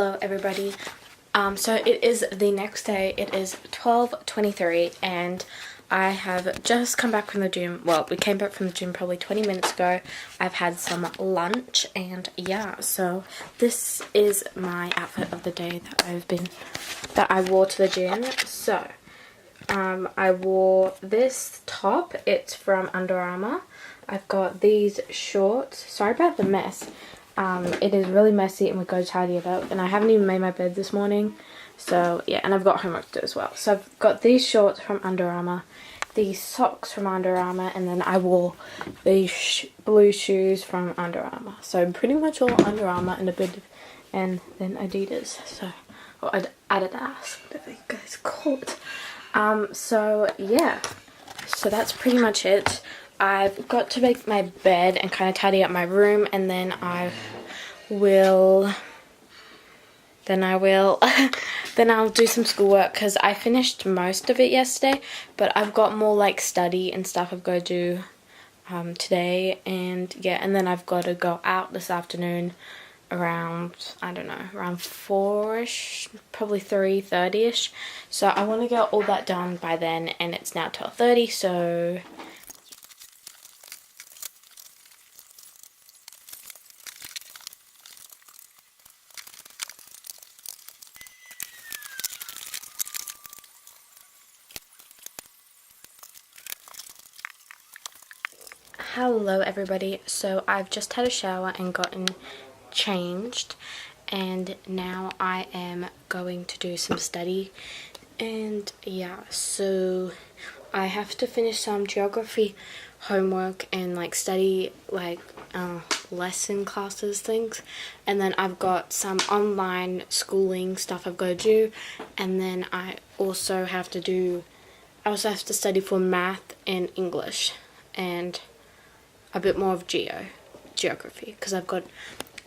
Hello everybody. So it is the next day. It is 12:23 and I have just come back from the gym. Well, we came back from the gym probably 20 minutes ago. I've had some lunch and yeah, so this is my outfit of the day that I wore to the gym. So I wore this top. It's from Under Armour. I've got these shorts. Sorry about the mess. It is really messy and we got to tidy it up, and I haven't even made my bed this morning, so yeah, and I've got homework to do as well. So I've got these shorts from Under Armour, these socks from Under Armour, and then I wore these blue shoes from Under Armour. So pretty much all Under Armour and a bit of, and then Adidas, so, or Adidas, whatever you guys call it. So yeah, so that's pretty much it. I've got to make my bed and kind of tidy up my room, and then then I'll do some schoolwork because I finished most of it yesterday, but I've got more like study and stuff I've got to do today, and yeah, and then I've got to go out this afternoon around, I don't know, around 4ish, probably 3:30ish. So I want to get all that done by then, and it's now 12:30, so hello everybody. So I've just had a shower and gotten changed, and now I am going to do some study, and yeah, so I have to finish some geography homework and like study like lesson classes things, and then I've got some online schooling stuff I've got to do, and then I also have to study for math and English and a bit more of geography, because I've got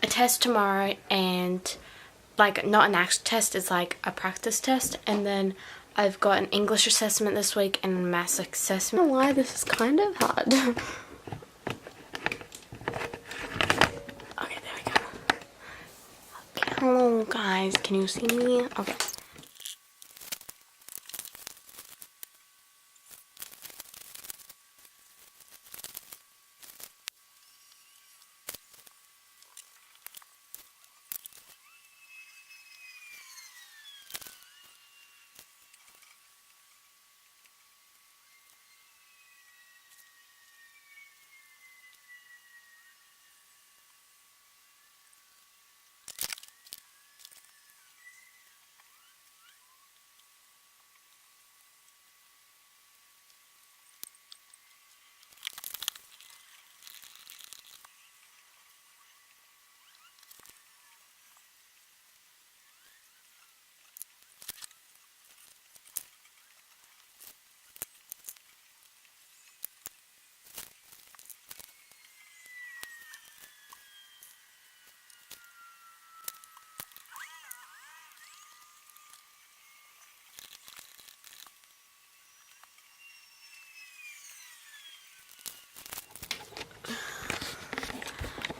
a test tomorrow, and like not an actual test, it's like a practice test, and then I've got an English assessment this week and a maths assessment. I don't know why this is kind of hard. Okay, there we go. Okay, hello guys, can you see me? Okay.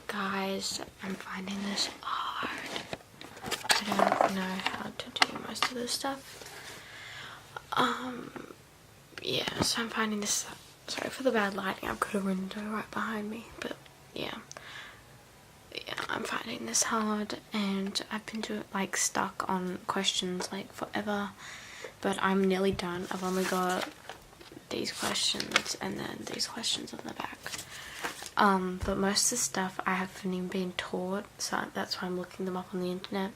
Guys, I'm finding this hard. I don't know how to do most of this stuff. Yeah, so I'm finding this, sorry for the bad lighting, I've got a window right behind me, but yeah, I'm finding this hard, and I've been like stuck on questions like forever, but I'm nearly done. I've only got these questions and then these questions on the back. But most of the stuff I haven't even been taught, so that's why I'm looking them up on the internet.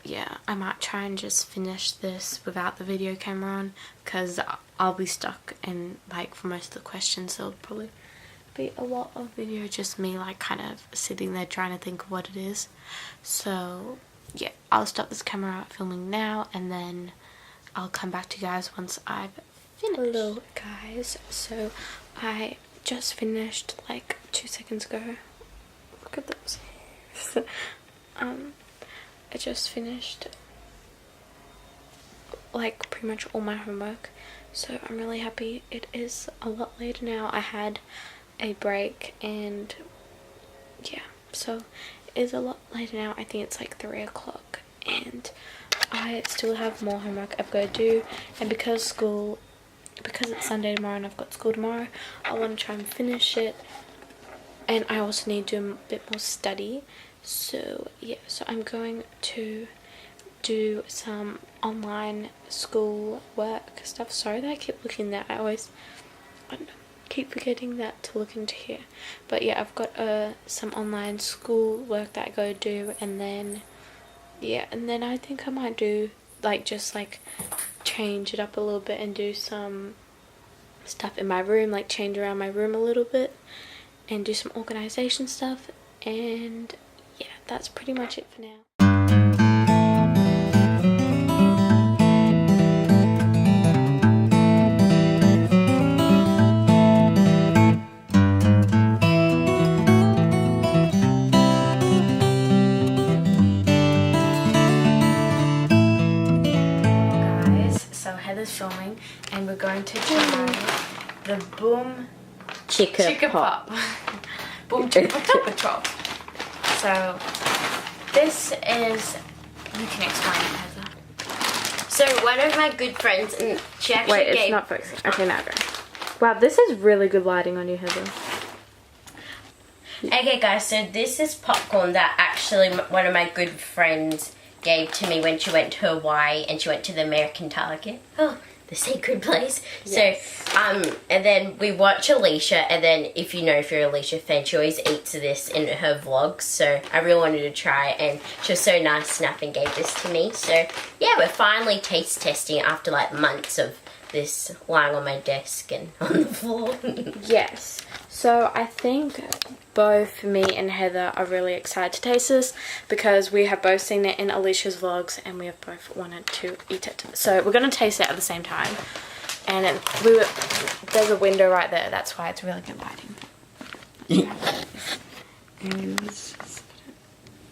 Yeah, I might try and just finish this without the video camera on, because I'll be stuck, and like for most of the questions there'll probably be a lot of video, just me like kind of sitting there trying to think of what it is. So yeah, I'll stop this camera filming now, and then I'll come back to you guys once I've finished. Hello guys, so I just finished like 2 seconds ago. Look at those hairs. I just finished like pretty much all my homework, so I'm really happy. It is a lot later now. I had a break, and yeah, so is a lot later now. I think it's like 3 o'clock, and I still have more homework I've got to do, and because it's Sunday tomorrow and I've got school tomorrow, I want to try and finish it, and I also need to do a bit more study. So yeah, so I'm going to do some online school work stuff. Sorry that I keep looking there. I don't know, keep forgetting that to look into here. But yeah, I've got some online school work that I go do, and then yeah, and then I think I might do just change it up a little bit and do some stuff in my room, like change around my room a little bit and do some organization stuff. And yeah, that's pretty much it for now. Filming, and we're going to try the Boom Chicka Pop. Boom Chicka Pop. So this is, you can explain it, Heather. So one of my good friends, and she actually Wait, it's not focusing. Okay, now go. Wow, this is really good lighting on you, Heather. Okay guys, so this is popcorn that actually one of my good friends gave to me when she went to Hawaii, and she went to the American Target. Oh, the sacred place. Yes. So, and then we watch Alicia, and then if you're an Alicia fan, she always eats this in her vlogs. So I really wanted to try, and she was so nice enough and gave this to me. So yeah, we're finally taste testing it after months of this lying on my desk and on the floor. Yes. So I think both me and Heather are really excited to taste this because we have both seen it in Alicia's vlogs and we have both wanted to eat it. So we're going to taste it at the same time. And there's a window right there. That's why it's really good lighting.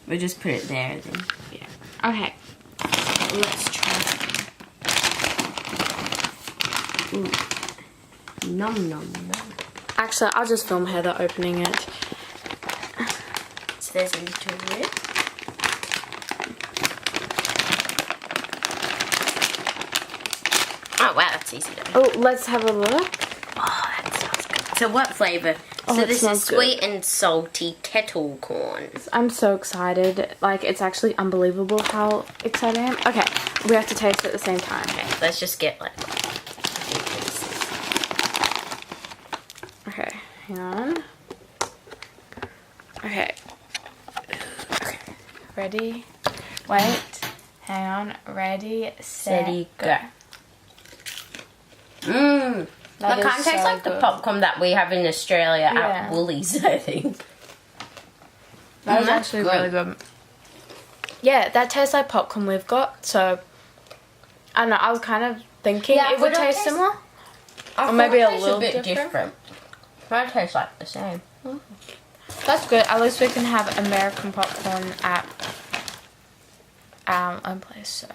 We'll just put it there then. Yeah. Okay. Let's try. Ooh. Nom nom nom. Actually, I'll just film Heather opening it. So there's a little rib. Oh wow, that's easy to Oh, let's have a look. Oh, that sounds good. So what flavour? Oh, so this is sweet good. And salty kettle corn. I'm so excited. It's actually unbelievable how excited I am. Okay, we have to taste it at the same time. Okay, let's just get Okay, hang on. Okay. Ready? Wait. Hang on. Ready, Steady, go. Mmm. That kind of tastes like the popcorn that we have in Australia at Woolies, I think. That is actually really good. Yeah, that tastes like popcorn we've got, so I don't know, I was kind of thinking it would taste similar. Or maybe a little bit different. Might taste like the same. That's good. At least we can have American popcorn at our own place. So.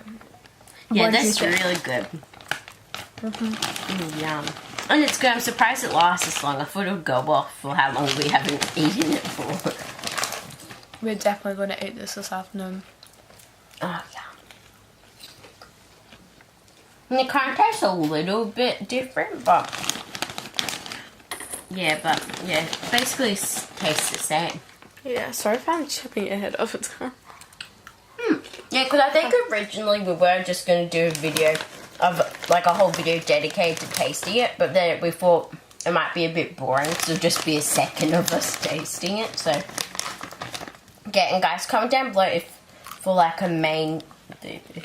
Yeah, that's really good. Yum. And it's good. I'm surprised it lasts this long. I thought it would go off for how long we haven't eaten it for. We're definitely going to eat this afternoon. Oh, yeah. And it kind of tastes a little bit different, but... Yeah, basically tastes the same. Yeah, sorry if I'm chipping your head off. Yeah, because I think originally we were just going to do a video of, a whole video dedicated to tasting it, but then we thought it might be a bit boring, so it'll just be a second of us tasting it, so... Yeah, and guys, comment down below if, for a main...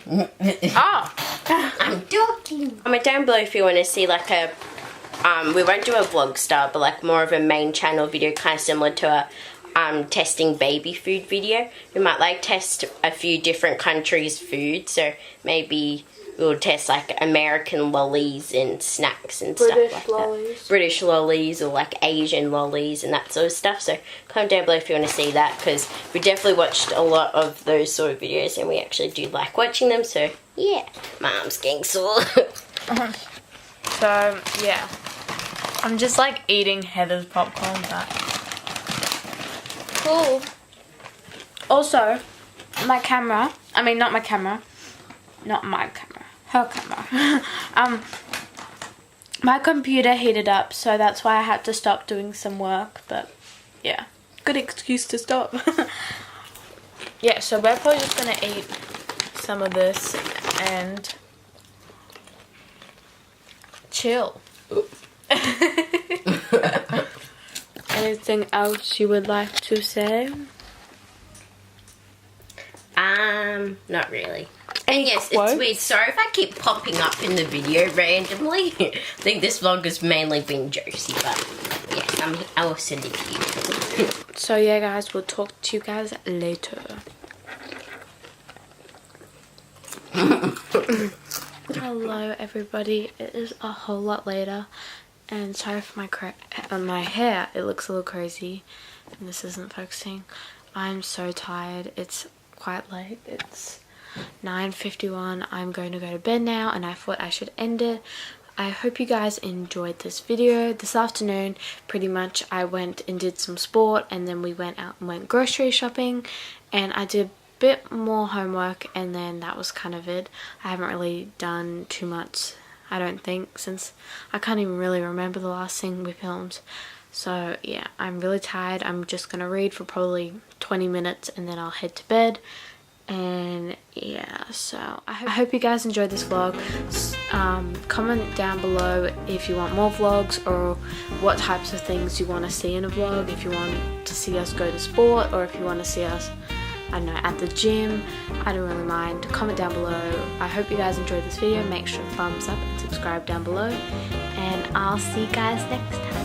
I'm joking! Comment down below if you want to see a... we won't do a vlog style, but more of a main channel video, kind of similar to a testing baby food video. We might test a few different countries' food, so maybe we'll test American lollies and snacks and British stuff lollies. British lollies or Asian lollies and that sort of stuff. So comment down below if you want to see that, because we definitely watched a lot of those sort of videos and we actually do like watching them. So yeah, my arm's getting sore. So yeah. I'm just eating Heather's popcorn, but cool. Also, my camera, I mean not my camera, not my camera, her camera. My computer heated up, so that's why I had to stop doing some work, but yeah, good excuse to stop. Yeah, so we're probably just gonna eat some of this and chill. Anything else you would like to say? Not really. And yes, it's weird. Sorry if I keep popping up in the video randomly. I think this vlog has mainly been Josie, but yes, I will send it to you. So yeah, guys, we'll talk to you guys later. Hello, everybody. It is a whole lot later, and sorry for my hair. It looks a little crazy, and this isn't focusing. I'm so tired. It's quite late. It's 9:51. I'm going to go to bed now, and I thought I should end it. I hope you guys enjoyed this video. This afternoon, pretty much, I went and did some sport, and then we went out and went grocery shopping, and I did a bit more homework, and then that was kind of it. I haven't really done too much, I don't think, since I can't even really remember the last thing we filmed. So yeah, I'm really tired. I'm just gonna read for probably 20 minutes and then I'll head to bed. And yeah, so I hope you guys enjoyed this vlog. Comment down below if you want more vlogs or what types of things you want to see in a vlog. If you want to see us go to sport, or if you want to see us, I don't know, at the gym. I don't really mind. Comment down below. I hope you guys enjoyed this video. Make sure to thumbs up and subscribe down below, and I'll see you guys next time.